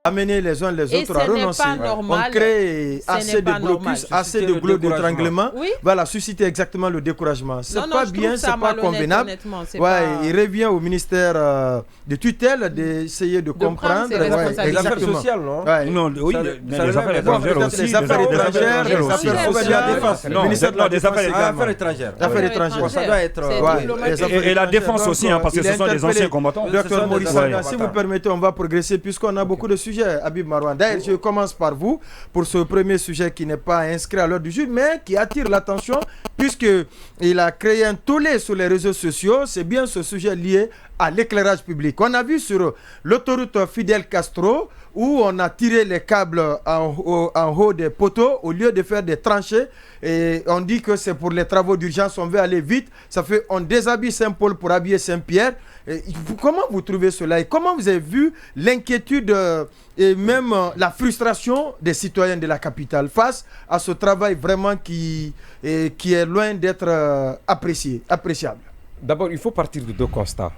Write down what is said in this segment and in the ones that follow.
amener les uns les autres à renoncer. On crée assez de blocus, assez de goulots d'étranglement. Voilà, susciter exactement le découragement. C'est pas bien, c'est pas convenable. Il revient au ministère de tutelle d'essayer de comprendre. Les affaires sociales, non? Oui, les affaires étrangères aussi. Les affaires étrangères, les affaires sociales. Non, des affaires étrangères. Affaires étrangères. Ça doit être. Et la défense aussi, parce que ce sont des anciens combattants. Docteur Maurice Sagna, si vous permettez, on va progresser puisqu'on a beaucoup de sujets. Habib Marouane. D'ailleurs, je commence par vous pour ce premier sujet qui n'est pas inscrit à l'ordre du jour, mais qui attire l'attention puisqu'il a créé un tollé sur les réseaux sociaux. C'est bien ce sujet lié à l'éclairage public. On a vu sur l'autoroute Fidel Castro où on a tiré les câbles en haut des poteaux au lieu de faire des tranchées. Et on dit que c'est pour les travaux d'urgence, on veut aller vite. Ça fait on déshabille Saint-Paul pour habiller Saint-Pierre. Comment vous trouvez cela et comment vous avez vu l'inquiétude et même la frustration des citoyens de la capitale face à ce travail vraiment qui est loin d'être appréciable? D'abord, il faut partir de deux constats.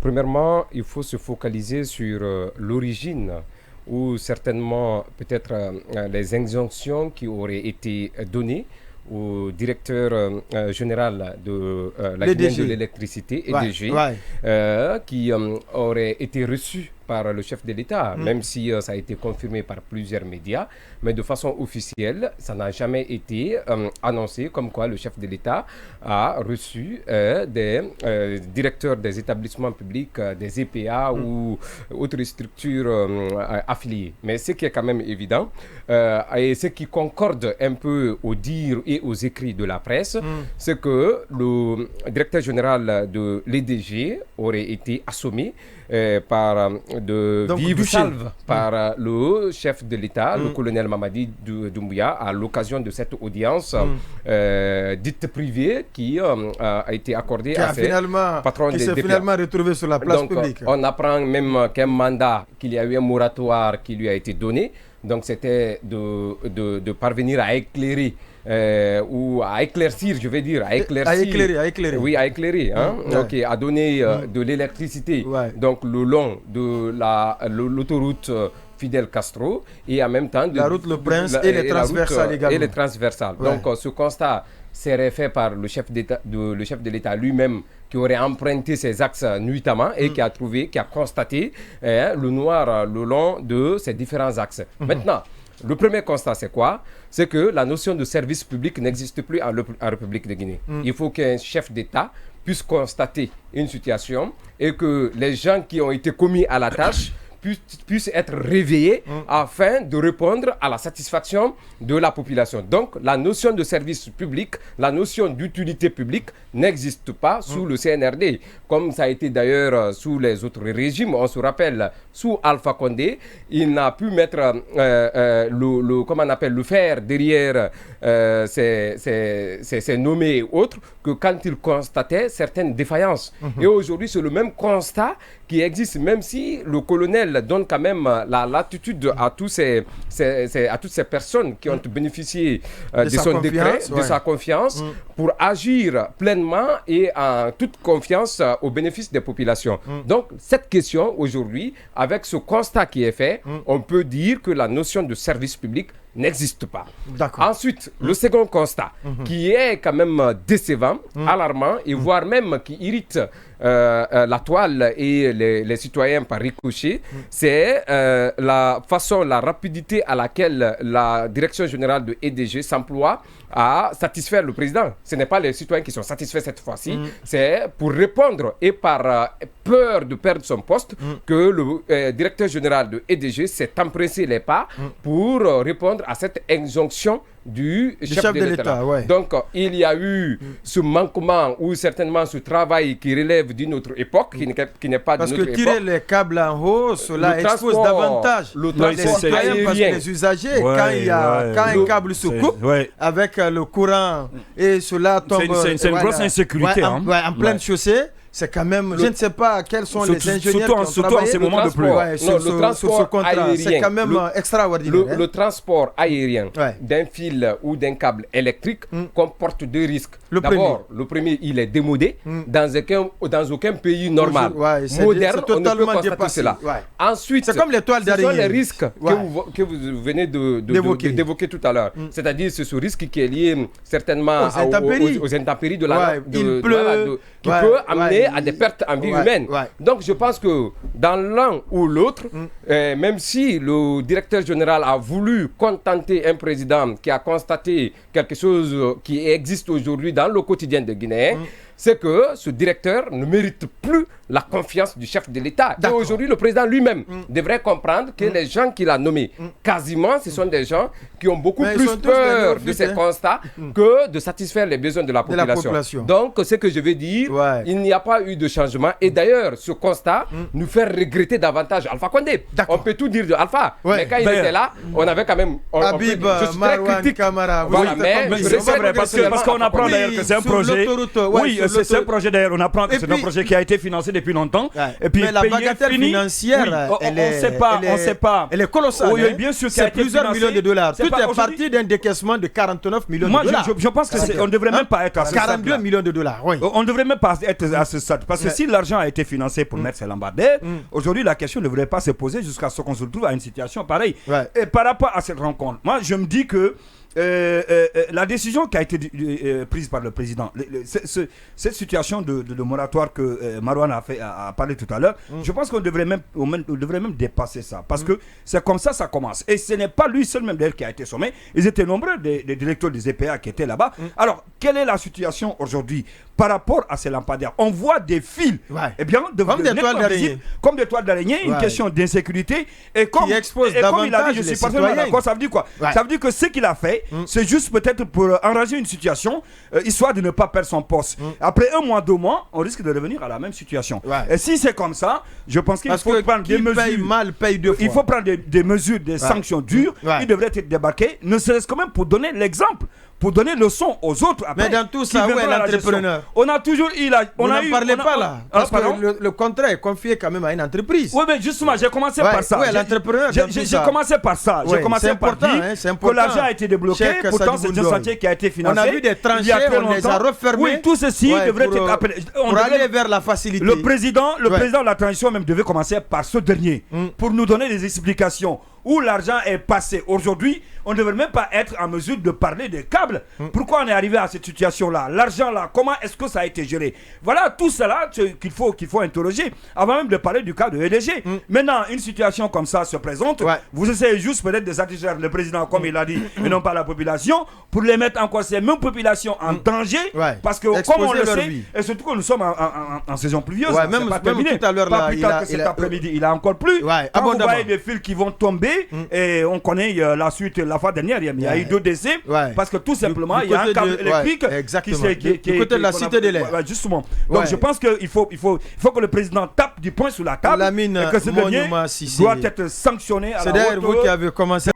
Premièrement, il faut se focaliser sur l'origine ou certainement peut-être les injonctions qui auraient été données au directeur général de la Guinée de l'électricité, EDG, qui aurait été reçu par le chef de l'État, même si ça a été confirmé par plusieurs médias, mais de façon officielle, ça n'a jamais été annoncé comme quoi le chef de l'État a reçu des directeurs des établissements publics, des EPA ou autres structures affiliées. Mais ce qui est quand même évident, et ce qui concorde un peu aux dires et aux écrits de la presse, c'est que le directeur général de l'EDG aurait été assommé par de vives salves par le chef de l'État, le colonel Mamadi Doumbouya, à l'occasion de cette audience dite privée qui a été accordée à ses patrons des DPA. Qui s'est finalement retrouvé sur la place publique. On apprend même qu'un mandat, qu'il y a eu un moratoire qui lui a été donné. Donc c'était de parvenir à éclairer ou à éclaircir, je vais dire, à éclairer. Oui, à éclairer, à donner de l'électricité, donc le long de l'autoroute Fidel Castro et en même temps la route Le Prince et les transversales également. Et les transversales. Donc ce constat serait fait par le chef de l'État lui-même qui aurait emprunté ces axes nuitamment et qui a constaté le noir le long de ces différents axes. Maintenant, le premier constat, c'est quoi? C'est que la notion de service public n'existe plus en République de Guinée. Il faut qu'un chef d'État puisse constater une situation et que les gens qui ont été commis à la tâche puissent être réveillés afin de répondre à la satisfaction de la population. Donc, la notion de service public, la notion d'utilité publique n'existe pas sous le CNRD, comme ça a été d'ailleurs sous les autres régimes. On se rappelle, sous Alpha Condé, il n'a pu mettre le fer derrière ses nommés et autres que quand il constatait certaines défaillances. Et aujourd'hui, c'est le même constat qui existe, même si le colonel donne quand même la latitude à toutes ces personnes qui ont bénéficié de son décret, de sa confiance, pour agir pleinement et en toute confiance au bénéfice des populations. Donc, cette question aujourd'hui, avec ce constat qui est fait, on peut dire que la notion de service public n'existe pas. Ensuite, le second constat, qui est quand même décevant, alarmant, et voire même qui irrite la toile et les citoyens par ricochet, c'est la rapidité à laquelle la direction générale de EDG s'emploie à satisfaire le président. Ce n'est pas les citoyens qui sont satisfaits cette fois-ci, c'est pour répondre et par peur de perdre son poste que le directeur général de EDG s'est empressé les pas pour répondre à cette injonction du chef de l'État. Donc, il y a eu ce manquement ou certainement ce travail qui relève d'une autre époque, qui n'est pas d'une autre époque. Parce que tirer les câbles en haut, cela expose davantage les citoyens parce que les usagers, quand un câble se coupe avec le courant et cela tombe... C'est une grosse insécurité. En pleine chaussée. c'est quand même, je ne sais pas quels sont les ingénieurs qui ont surtout en ces moments de pluie. Sur ce contrat, c'est quand même extraordinaire. Le transport aérien d'un fil ou d'un câble électrique comporte deux risques. D'abord, le premier, il est démodé. Dans aucun pays normal, moderne, on ne peut constater cela. Ensuite, c'est comme l'étoile d'araignée. Ce sont les risques que vous venez d'évoquer tout à l'heure. C'est-à-dire, c'est ce risque qui est lié certainement aux intempéries de la qui peut amener à des pertes en vie humaine. Donc je pense que dans l'un ou l'autre, même si le directeur général a voulu contenter un président qui a constaté quelque chose qui existe aujourd'hui dans le quotidien des Guinéens, c'est que ce directeur ne mérite plus la confiance du chef de l'État. Et aujourd'hui, le président lui-même devrait comprendre que les gens qu'il a nommés, quasiment, ce sont des gens qui ont beaucoup plus peur de ces constats que de satisfaire les besoins de la population. Donc, ce que je veux dire, il n'y a pas eu de changement. Et d'ailleurs, ce constat nous fait regretter davantage Alpha Condé. On peut tout dire de Alpha, mais quand il était là, on avait quand même... Habib, Marwan, Camara... Voilà, mais c'est vrai, parce qu'on apprend d'ailleurs que c'est un projet... Oui, c'est un projet d'ailleurs, on apprend que c'est un projet qui a été financé depuis longtemps. Et puis, mais la bagatelle financière, on ne sait pas. Elle est colossale. Oui, bien sûr, c'est plusieurs millions de dollars. Tout est parti d'un décaissement de 49 millions de dollars. Je pense qu'on ne devrait même pas être à ce stade. 42 millions de dollars, oui. On ne devrait même pas être à ce stade. Parce que si l'argent a été financé pour mettre ces lampadaires, aujourd'hui, la question ne devrait pas se poser jusqu'à ce qu'on se retrouve à une situation pareille. Et par rapport à cette rencontre, moi, je me dis que la décision qui a été prise par le président, cette situation de moratoire que Marwan a parlé tout à l'heure, je pense qu'on devrait même dépasser ça. Parce que c'est comme ça commence. Et ce n'est pas lui seul même d'ailleurs qui a été sommé. Ils étaient nombreux, des directeurs des EPA qui étaient là-bas. Alors, quelle est la situation aujourd'hui par rapport à ces lampadaires? On voit des fils, comme des toiles d'araignée. Comme des toiles d'araignée, une question d'insécurité. Et comme il a dit, je suis parfaitement d'accord, ça veut dire quoi? Ça veut dire que ce qu'il a fait, c'est juste peut-être pour enrager une situation, histoire de ne pas perdre son poste. Après 1 mois, 2 mois, on risque de revenir à la même situation. Et si c'est comme ça, je pense qu'il faut prendre des mesures. Paye mal, paye 2 fois. Il faut prendre des mesures, des sanctions dures. Il devrait être débarqué, ne serait-ce quand même pour donner l'exemple, pour donner leçon aux autres. Après, mais dans tout ça, où est l'entrepreneur? On a toujours eu la... Vous n'en parlez pas là. Parce que le contrat est confié quand même à une entreprise. Oui, mais justement, j'ai commencé par ça. Oui, l'entrepreneur. J'ai commencé par ça. J'ai commencé par dire que l'argent a été débloqué. Pourtant, c'est un chantier qui a été financé. On a vu des tranchées, on les a refermés. Oui, tout ceci devrait être appelé. Pour aller vers la facilité. Le président de la transition même devait commencer par ce dernier pour nous donner des explications. Où l'argent est passé. Aujourd'hui, on ne devrait même pas être en mesure de parler des câbles. Pourquoi on est arrivé à cette situation-là? L'argent là, comment est-ce que ça a été géré? Voilà tout cela qu'il faut interroger avant même de parler du cas de EDG. Maintenant, une situation comme ça se présente. Vous essayez juste peut-être de satisfaire le président, comme il a dit, et non pas la population, pour les mettre encore ces mêmes populations en danger. Parce que, comme on le sait, et surtout que nous sommes en saison pluvieuse, même tout à l'heure, pas plus tard que cet après-midi, il a encore plu. Quand vous voyez des fils qui vont tomber, et on connaît la suite, la fois dernière, il y a eu 2 décès, parce que tout simplement, il y a un câble électrique qui est côté de la cité de l'air. Justement. Donc je pense qu'il faut que le président tape du poing sur la table, et que ce dernier doit être sanctionné à la hauteur. C'est d'ailleurs vous qui avez commencé.